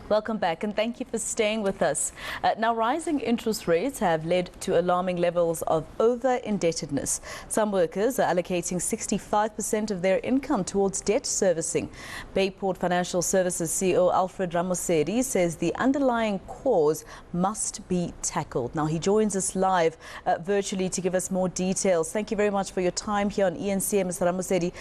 Welcome back and thank you for staying with us. Now, rising interest rates have led to alarming levels of over-indebtedness. Some workers are allocating 65% of their income towards debt servicing. Bayport Financial Services CEO Alfred Ramosedi says the underlying cause must be tackled. Now, he joins us live virtually to give us more details. Thank you very much for your time here on ENCM, Mr. Ramosedi.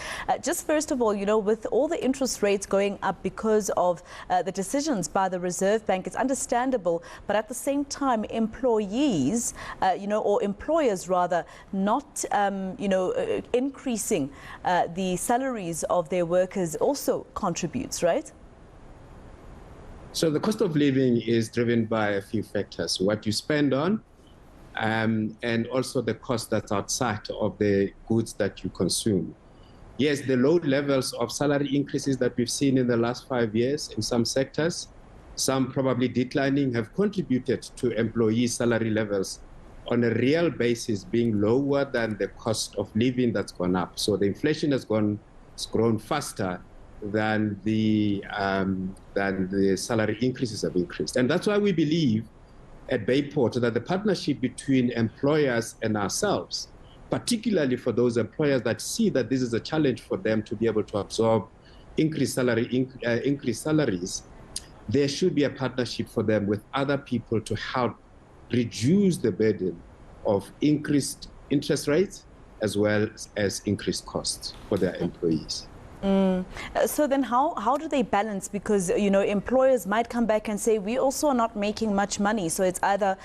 Just first of all, with all the interest rates going up because of the decisions by the Reserve Bank, it's understandable, but at the same time, employees, or employers rather, not, increasing the salaries of their workers also contributes, right? So the cost of living is driven by a few factors: what you spend on, and also the cost that's outside of the goods that you consume. Yes, the low levels of salary increases that we've seen in the last 5 years in some sectors, some probably declining, have contributed to employee salary levels on a real basis being lower than the cost of living that's gone up. So the inflation has grown faster than the salary increases have increased. And that's why we believe at Bayport that the partnership between employers and ourselves, particularly for those employers that see that this is a challenge for them to be able to absorb increased salaries, there should be a partnership for them with other people to help reduce the burden of increased interest rates as well as increased costs for their employees. So then how do they balance? Because, employers might come back and say, we also are not making much money. So it's either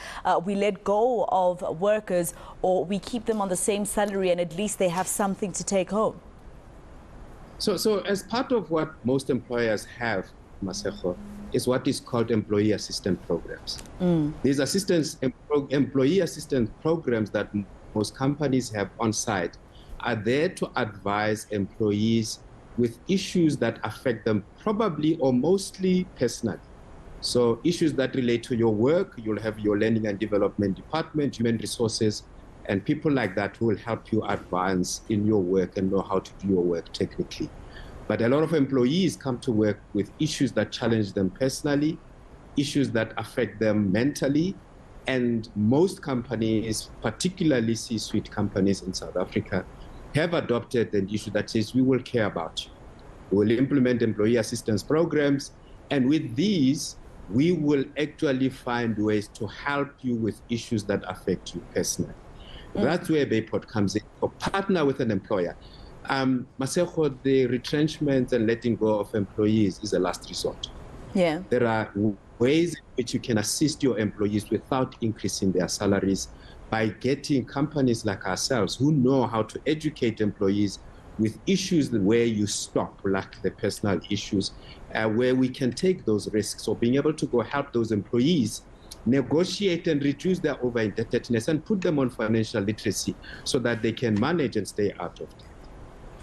we let go of workers or we keep them on the same salary and at least they have something to take home. So as part of what most employers have, Masego, is what is called employee assistance programs. These employee assistance programs that most companies have on site are there to advise employees with issues that affect them probably or mostly personally. So issues that relate to your work, you'll have your learning and development department, human resources, and people like that who will help you advance in your work and know how to do your work technically. But a lot of employees come to work with issues that challenge them personally, issues that affect them mentally, and most companies, particularly C-suite companies in South Africa, have adopted an issue that says, we will care about you. We will implement employee assistance programs, and with these, we will actually find ways to help you with issues that affect you personally. That's where Bayport comes in, to partner with an employer. Masego, the retrenchment and letting go of employees is a last resort. Yeah. There are ways in which you can assist your employees without increasing their salaries by getting companies like ourselves who know how to educate employees with issues where you stop, like the personal issues, where we can take those risks. So being able to go help those employees negotiate and reduce their over-indebtedness and put them on financial literacy so that they can manage and stay out of debt.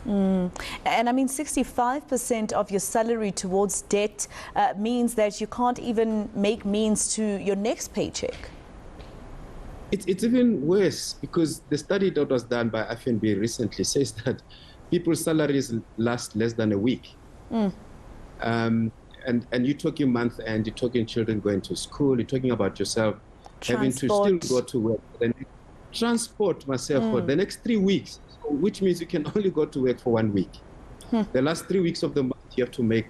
And I mean, 65% of your salary towards debt means that you can't even make means to your next paycheck. It's even worse, because the study that was done by FNB recently says that people's salaries last less than a week. And you're talking month end, you're talking children going to school, you're talking about yourself having to still go to work. Then transport myself for the next 3 weeks, which means you can only go to work for 1 week. The last 3 weeks of the month, you have to make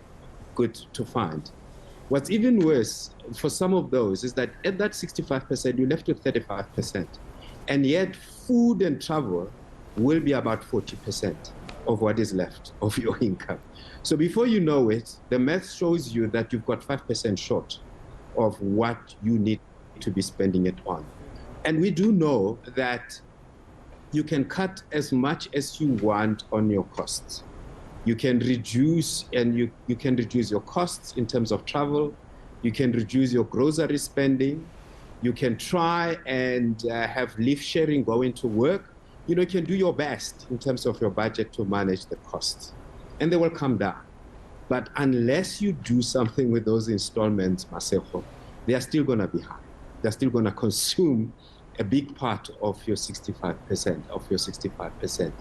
good to find. What's even worse for some of those is that at that 65%, you're left with 35%. And yet food and travel will be about 40% of what is left of your income. So before you know it, the math shows you that you've got 5% short of what you need to be spending it on. And we do know that you can cut as much as you want on your costs. You can reduce, and you can reduce your costs in terms of travel. You can reduce your grocery spending. You can try and have lift sharing going to work. You can do your best in terms of your budget to manage the costs, and they will come down. But unless you do something with those installments, Masego, they are still going to be high. They're still going to consume a big part of your 65%.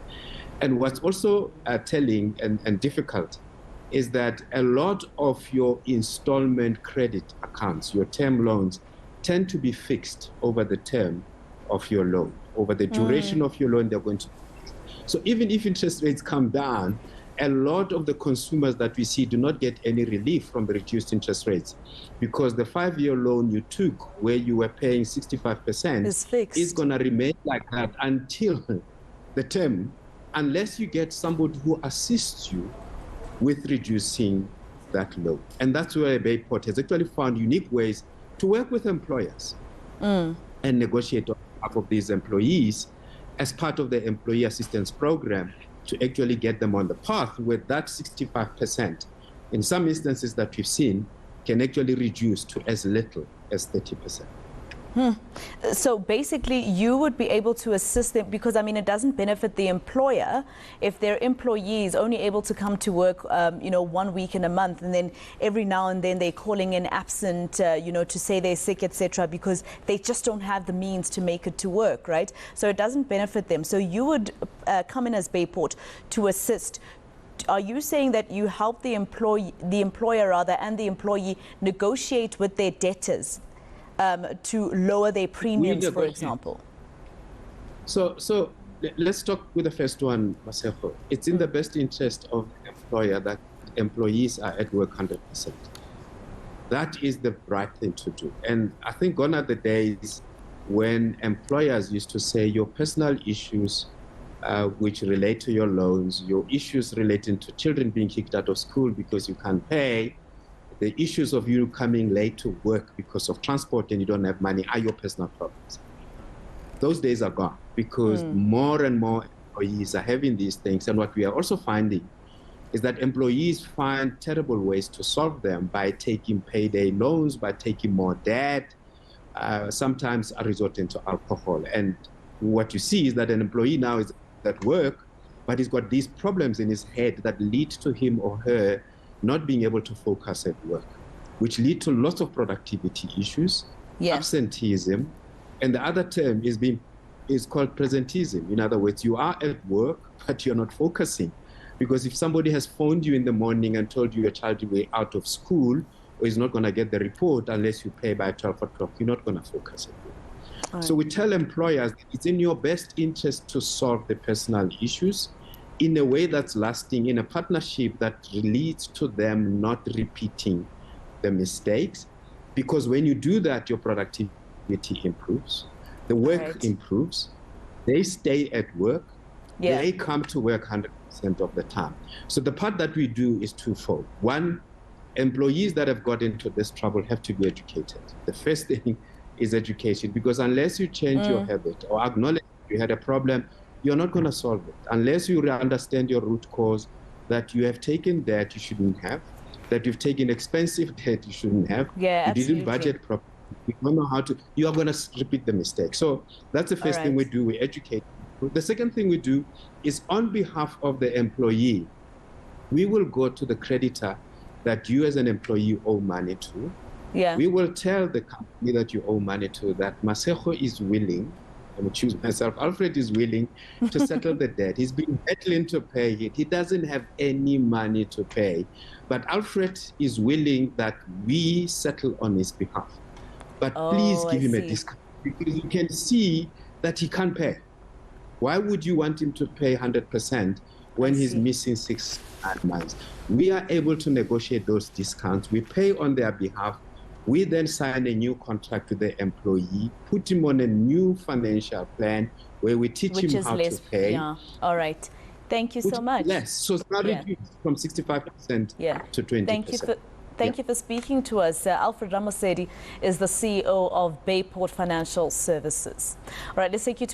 And what's also telling and difficult is that a lot of your installment credit accounts, your term loans, tend to be fixed over the term of your loan. Over the duration of your loan, they're going to be fixed. So even if interest rates come down, a lot of the consumers that we see do not get any relief from the reduced interest rates, because the 5-year loan you took where you were paying 65% is going to remain like that until the term, unless you get somebody who assists you with reducing that loan. And that's where Bayport has actually found unique ways to work with employers and negotiate on behalf of these employees as part of the employee assistance program, to actually get them on the path where that 65%, in some instances that we've seen, can actually reduce to as little as 30%. So basically, you would be able to assist them, because, I mean, it doesn't benefit the employer if their employee is only able to come to work, 1 week in a month, and then every now and then they're calling in absent, to say they're sick, etc., because they just don't have the means to make it to work, right? So it doesn't benefit them. So you would come in as Bayport to assist. Are you saying that you help the employer and the employee negotiate with their debtors to lower their premiums, for example? So let's talk with the first one, Maseko. It's in the best interest of the employer that employees are at work 100%. That is the right thing to do. And I think gone are the days when employers used to say your personal issues which relate to your loans, your issues relating to children being kicked out of school because you can't pay, the issues of you coming late to work because of transport and you don't have money are your personal problems. Those days are gone, because more and more employees are having these things. And what we are also finding is that employees find terrible ways to solve them by taking payday loans, by taking more debt, sometimes are resorting to alcohol. And what you see is that an employee now is at work, but he's got these problems in his head that lead to him or her not being able to focus at work, which lead to lots of productivity issues, absenteeism, and the other term is called presenteeism. In other words, you are at work, but you're not focusing. Because if somebody has phoned you in the morning and told you your child will be out of school or is not going to get the report unless you pay by 12 o'clock, you're not going to focus at work. So we tell employers it's in your best interest to solve the personal issues in a way that's lasting, in a partnership that leads to them not repeating the mistakes. Because when you do that, your productivity improves, the work improves, they stay at work, they come to work 100% of the time. So the part that we do is twofold. One, employees that have got into this trouble have to be educated. The first thing is education, because unless you change your habit or acknowledge you had a problem, you're not going to solve it. Unless you understand your root cause, that you have taken debt you shouldn't have, that you've taken expensive debt you shouldn't have, you didn't budget properly, you don't know how to, you are going to repeat the mistake. So that's the first thing we do, we educate. The second thing we do is, on behalf of the employee, we will go to the creditor that you as an employee owe money to. We will tell the company that you owe money to that Maseko is willing, I will choose myself, Alfred is willing to settle the debt. He's been battling to pay it. He doesn't have any money to pay. But Alfred is willing that we settle on his behalf. But please give him a discount, because you can see that he can't pay. Why would you want him to pay 100% when he's missing 6 months? We are able to negotiate those discounts. We pay on their behalf. We then sign a new contract with the employee, put him on a new financial plan where we teach him how to pay. All right. Thank you so much. Less. So it's now reduced from 65% to 20%. Thank you for speaking to us. Alfred Ramosedi is the CEO of Bayport Financial Services. All right, let's take you to